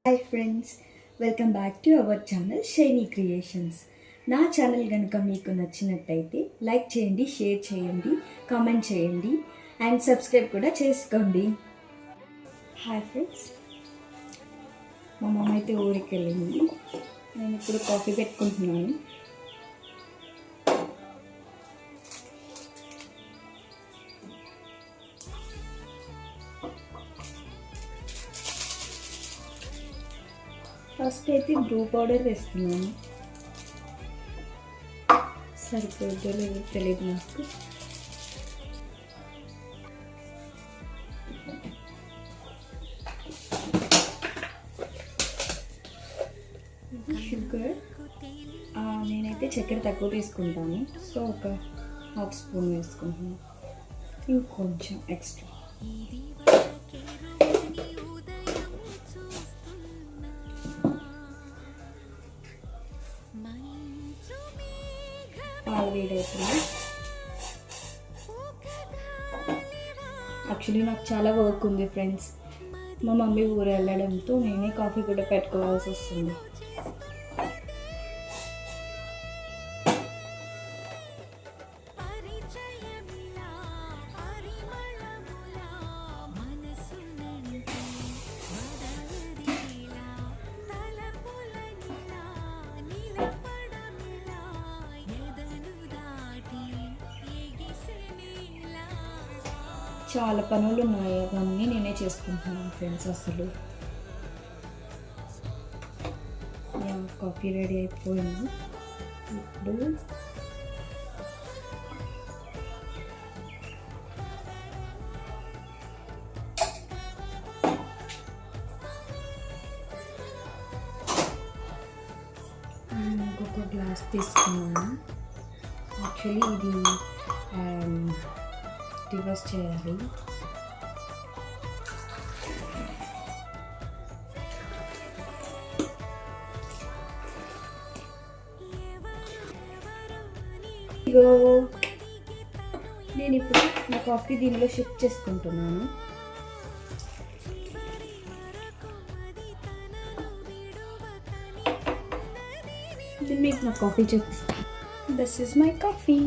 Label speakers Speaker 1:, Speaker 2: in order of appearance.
Speaker 1: Hi friends, welcome back to our channel shiny creations. నా channel కనుక మీకు నచ్చినట్టయితే లైక్ చేయండి, షేర్ చేయండి, కామెంట్ చేయండి అండ్ సబ్స్క్రైబ్ కూడా చేసుకోండి. హాయ్ ఫ్రెండ్స్, మా మమ్మ అయితే ఊరికి వెళ్ళింది. నేను ఇప్పుడు కాఫీ పెట్టుకుంటున్నాను. ఫస్ట్ అయితే బ్రూ పౌడర్ వేస్తున్నాను. సరిపోద్దో లేదో తెలియదు నాకు. షుగర్ నేనైతే చక్కెర తక్కువ తీసుకుంటాను, సో ఒక హాఫ్ స్పూన్ వేసుకుంటాను. ఇంకొంచెం ఎక్స్ట్రా. పాలు వేడవుతుంది. యాక్చువల్లీ నాకు చాలా వర్క్ ఉంది ఫ్రెండ్స్. మా మమ్మీ ఊరు వెళ్ళడంతో నేనే కాఫీ కూడా పెట్టుకోవాల్సి వస్తుంది. చాలా పనులు ఉన్నాయి, అవన్నీ నేనే చేసుకుంటున్నాను ఫ్రెండ్స్. అసలు కాఫీ రెడీ అయిపోయింది. ఇప్పుడు ఇంకొక గ్లాస్ తీసుకున్నాను. యాక్చువల్లీ ఇది రివర్స్ చేయాలి. ఇగో నేను ఇప్పుడు నా కాఫీ దీనిలో షిఫ్ట్ చేసుకుంటున్నాను. మీకు నా కాఫీ చూపిస్తాను. This is my coffee.